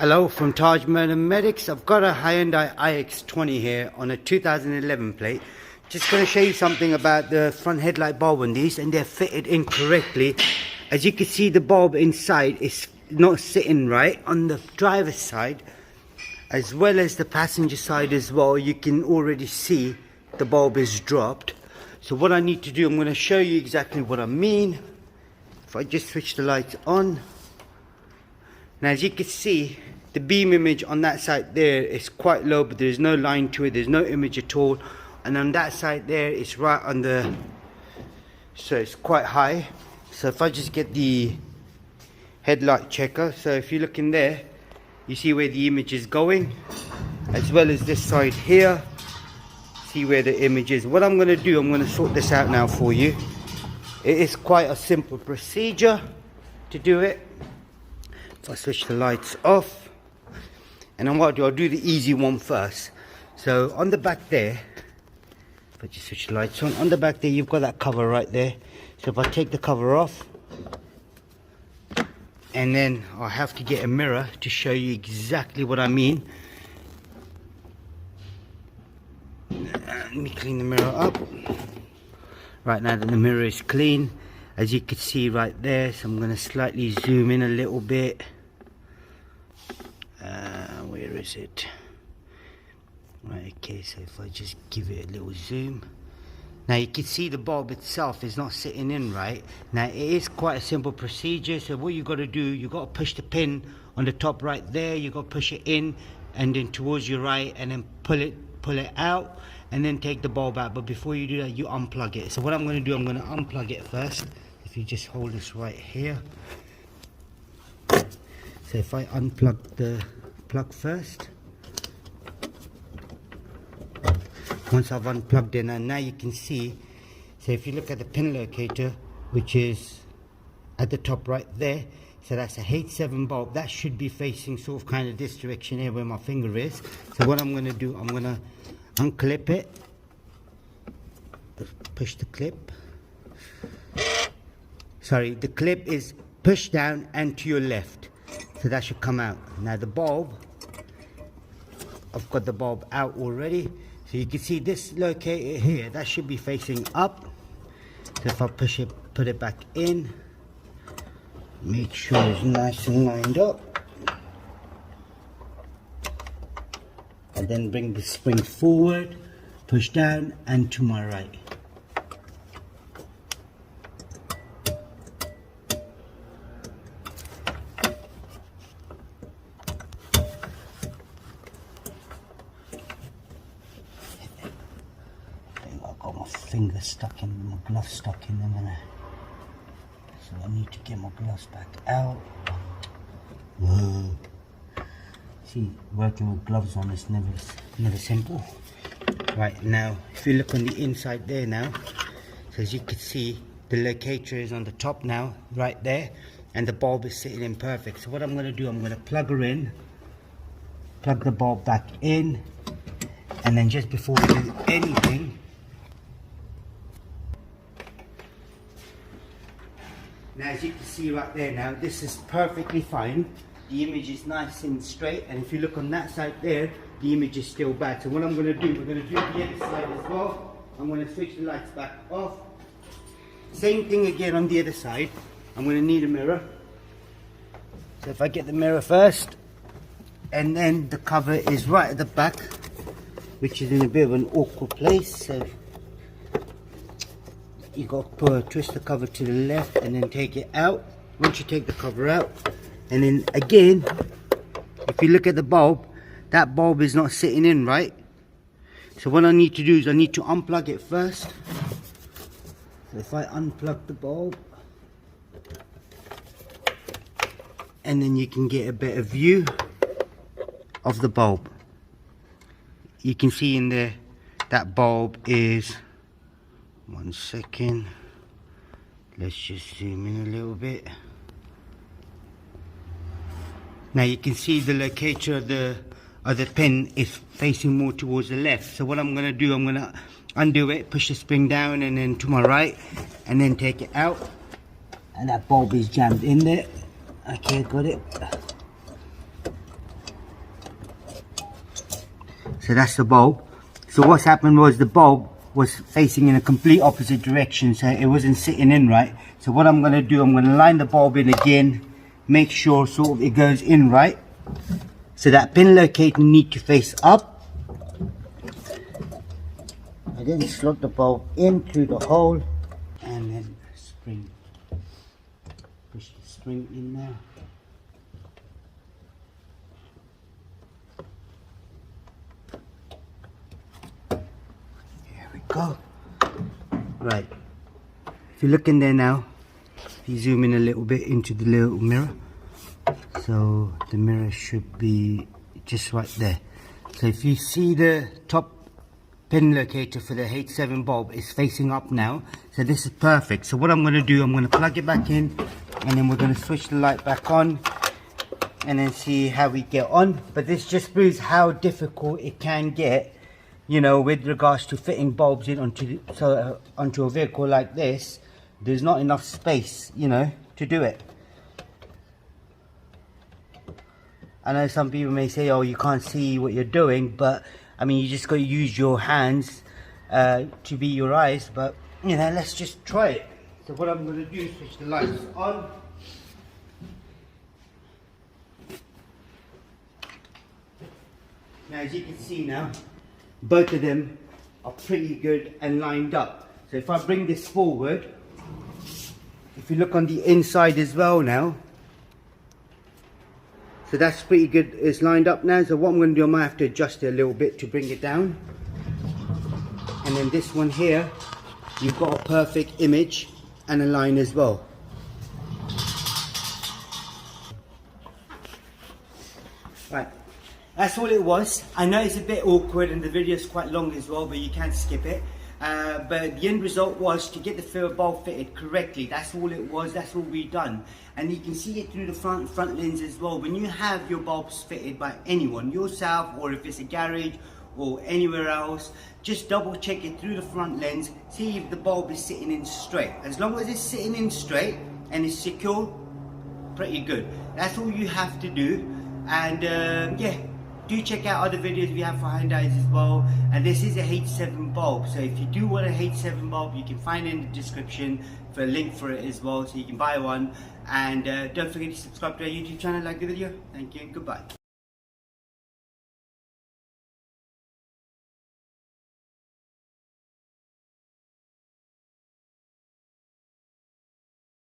Hello from Taj Medics. I've got a Hyundai iX20 here on a 2011 plate. Just going to show you something about the front headlight bulb on these, and they're fitted incorrectly. As you can see, the bulb inside is not sitting right on the driver's side, as well as the passenger side as well. You can already see the bulb is dropped. So what I need to do, I'm going to show you exactly what I mean. If I just switch the lights on. Now as you can see, the beam image on that side there is quite low, but there's no line to it, there's no image at all. And on that side there, it's right on the, so it's quite high. So if I just get the headlight checker, so if you look in there, you see where the image is going, as well as this side here, see where the image is. What I'm going to do, I'm going to sort this out now for you. It is quite a simple procedure to do it. If I switch the lights off, and then what I'll do the easy one first. So on the back there, if I just switch the lights on the back there, you've got that cover right there. So if I take the cover off, and then I'll have to get a mirror to show you exactly what I mean. Let me clean the mirror up. Right now that the mirror is clean, as you can see right there, so I'm going to slightly zoom in a little bit. Where is it? Right, okay, so if I just give it a little zoom. Now you can see the bulb itself is not sitting in right. Now it is quite a simple procedure. So what you got to do, you got to push the pin on the top right there. You got to push it in and then towards your right, and then pull it out, and then take the bulb out. But before you do that, you unplug it. So what I'm going to do, I'm going to unplug it first. If you just hold this right here. So if I unplug the plug first, once I've unplugged it, and now you can see, so if you look at the pin locator, which is at the top right there, so that's a H7 bulb. That should be facing sort of kind of this direction here where my finger is. So what I'm going to do, I'm going to unclip it, push the clip. Sorry, the clip is pushed down and to your left. So that should come out. Now the bulb, I've got the bulb out already. So you can see this locator here, that should be facing up. So if I push it, put it back in, make sure it's nice and lined up. And then bring the spring forward, push down and to my right. Finger stuck in, my glove stuck in them, so I need to get my gloves back out. Whoa. See, working with gloves on is never simple. Right, now if you look on the inside there now, so as you can see, the locator is on the top now, right there, and the bulb is sitting in perfect. So what I'm going to do, I'm going to plug her in, plug the bulb back in, and then just before we do anything, now as you can see right there now, this is perfectly fine. The image is nice and straight, and if you look on that side there, the image is still bad. So what I'm going to do, we're going to do the other side as well. I'm going to switch the lights back off. Same thing again on the other side. I'm going to need a mirror. So if I get the mirror first, and then the cover is right at the back, which is in a bit of an awkward place. So you got to twist the cover to the left and then take it out. Once you take the cover out, and then again, if you look at the bulb, that bulb is not sitting in right. So what I need to do is I need to unplug it first. So if I unplug the bulb, and then you can get a better view of the bulb. You can see in there that bulb is, one second, let's just zoom in a little bit. Now you can see the locator of the pin is facing more towards the left. So what I'm going to do, I'm going to undo it, push the spring down and then to my right, and then take it out, and that bulb is jammed in there. Okay, got it. So that's the bulb. So what's happened was the bulb was facing in a complete opposite direction, so it wasn't sitting in right. So what I'm going to do, I'm going to line the bulb in again, make sure sort of it goes in right. So that pin locator need to face up. I then slot the bulb into the hole and then spring. Push the spring in there. Here we go. Right. If you look in there now, if you zoom in a little bit into the little mirror, so the mirror should be just right there. So if you see the top pin locator for the H7 bulb is facing up now, so this is perfect. So what I'm going to do, I'm going to plug it back in, and then we're going to switch the light back on and then see how we get on. But this just proves how difficult it can get, you know, with regards to fitting bulbs in onto a vehicle like this. There's not enough space, you know, to do it. I know some people may say, oh, you can't see what you're doing, but I mean, you just got to use your hands to be your eyes. But you know, let's just try it. So what I'm going to do is switch the lights on. Now, as you can see now, both of them are pretty good and lined up. So if I bring this forward, if you look on the inside as well now, so that's pretty good, it's lined up now. So what I'm going to do, I might have to adjust it a little bit to bring it down. And then this one here, you've got a perfect image and a line as well. Right, that's all it was. I know it's a bit awkward and the video is quite long as well, but you can skip it. But the end result was to get the filler bulb fitted correctly. That's all it was, that's all we done. And you can see it through the front lens as well. When you have your bulbs fitted by anyone, yourself, or if it's a garage or anywhere else, just double check it through the front lens, see if the bulb is sitting in straight. As long as it's sitting in straight and it's secure, pretty good. That's all you have to do. And yeah, do check out other videos we have for Hyundais as well. And this is a H7 bulb, so if you do want a H7 bulb, you can find it in the description for a link for it as well, so you can buy one. And don't forget to subscribe to our YouTube channel, like the video. Thank you and goodbye.